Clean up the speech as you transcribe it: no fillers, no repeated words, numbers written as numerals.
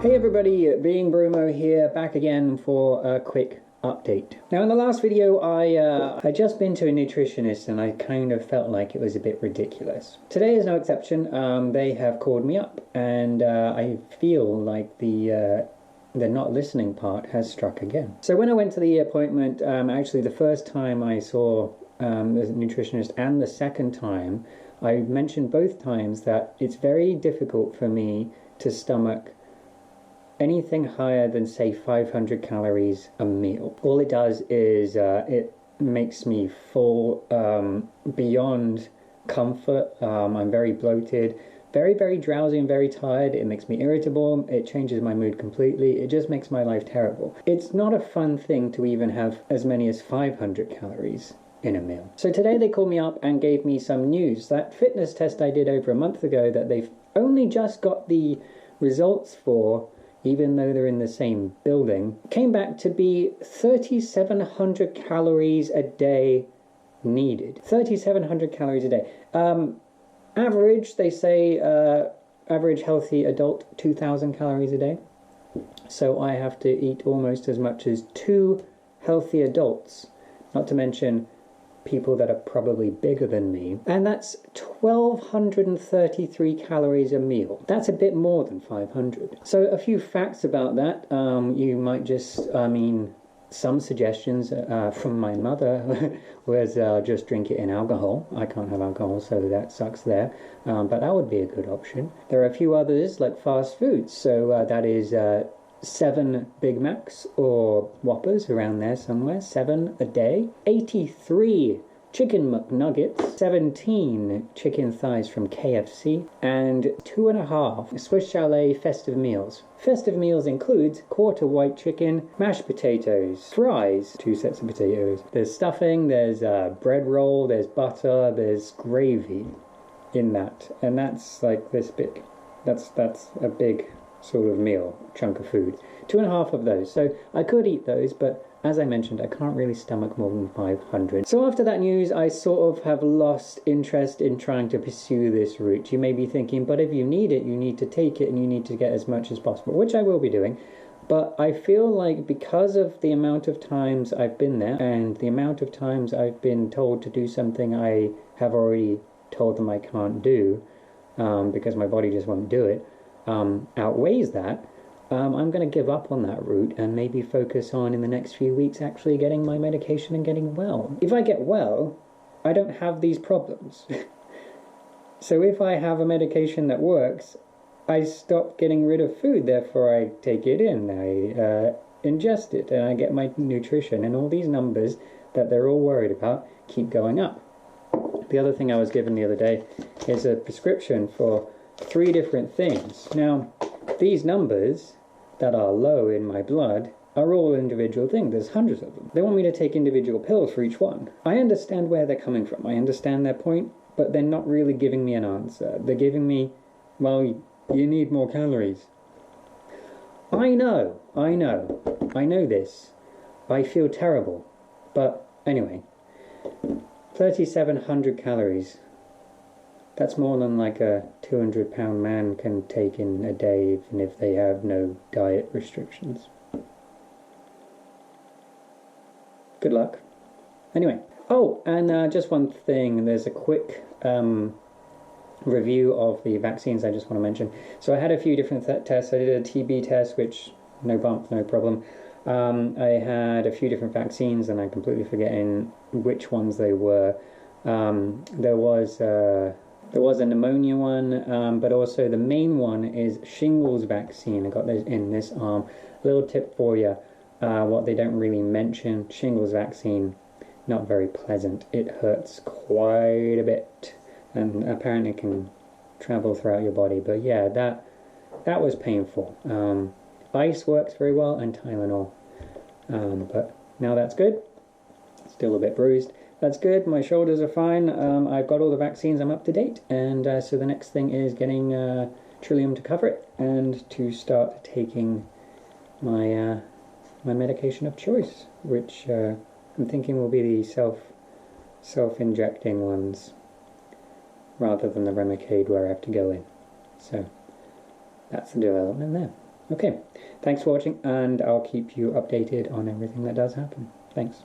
Hey everybody, Being Brumo here, back again for a quick update. Now in the last video I just been to a nutritionist and I kind of felt like it was a bit ridiculous. Today is no exception. They have called me up and I feel like the not listening part has struck again. So when I went to the appointment, actually the first time I saw the nutritionist and the second time, I mentioned both times that it's very difficult for me to stomach anything higher than, say, 500 calories a meal. All it does is it makes me full beyond comfort. I'm very bloated, very drowsy and very tired. It makes me irritable. It changes my mood completely. It just makes my life terrible. It's not a fun thing to even have as many as 500 calories in a meal. So today they called me up and gave me some news. That fitness test I did over a month ago that they've only just got the results for, even though they're in the same building, came back to be 3,700 calories a day needed. 3,700 calories a day. Average, they say, average healthy adult, 2,000 calories a day. So I have to eat almost as much as 2 healthy adults, not to mention people that are probably bigger than me, and that's 1,233 calories a meal. That's a bit more than 500. So a few facts about that. You might just, some suggestions from my mother was just drink it in alcohol. I can't have alcohol, so that sucks there, but that would be a good option. There are a few others like fast foods, so that is 7 Big Macs or Whoppers, around there somewhere, 7 a day, 83 Chicken McNuggets, 17 chicken thighs from KFC, and 2.5 Swiss Chalet festive meals. Festive meals includes quarter white chicken, mashed potatoes, fries, 2 sets of potatoes, there's stuffing, there's bread roll, there's butter, there's gravy in that, and that's like this big. That's a big sort of meal, chunk of food. 2.5 of those. So I could eat those, but as I mentioned, I can't really stomach more than 500. So after that news, I sort of have lost interest in trying to pursue this route. You may be thinking, but if you need it, you need to take it and you need to get as much as possible, which I will be doing. But I feel like because of the amount of times I've been there and the amount of times I've been told to do something I have already told them I can't do, because my body just won't do it, outweighs that, I'm going to give up on that route and maybe focus on, in the next few weeks, actually getting my medication and getting well. If I get well, I don't have these problems. So if I have a medication that works, I stop getting rid of food, therefore I take it in, I ingest it, and I get my nutrition, and all these numbers that they're all worried about keep going up. The other thing I was given the other day is a prescription for 3 different things. Now, these numbers that are low in my blood are all individual things. There's hundreds of them. They want me to take individual pills for each one. I understand where they're coming from. I understand their point, but they're not really giving me an answer. They're giving me, well, you need more calories. I know this. I feel terrible. But anyway, 3,700 calories. That's more than like a 200-pound man can take in a day, even if they have no diet restrictions. Good luck. Anyway. Oh, and just one thing. There's a quick review of the vaccines I just want to mention. So I had a few different tests. I did a TB test, which no bump, no problem. I had a few different vaccines, and I'm completely forgetting which ones they were. There was a pneumonia one, but also the main one is shingles vaccine. I got those in this arm. Little tip for you, what they don't really mention, shingles vaccine, not very pleasant. It hurts quite a bit, and apparently can travel throughout your body. But yeah, that was painful. Ice works very well, and Tylenol. But now that's good. Still a bit bruised. That's good, my shoulders are fine, I've got all the vaccines, I'm up to date, and so the next thing is getting Trillium to cover it, and to start taking my my medication of choice, which I'm thinking will be the self-injecting ones, rather than the Remicade where I have to go in. So that's the development there. Okay, thanks for watching, and I'll keep you updated on everything that does happen. Thanks.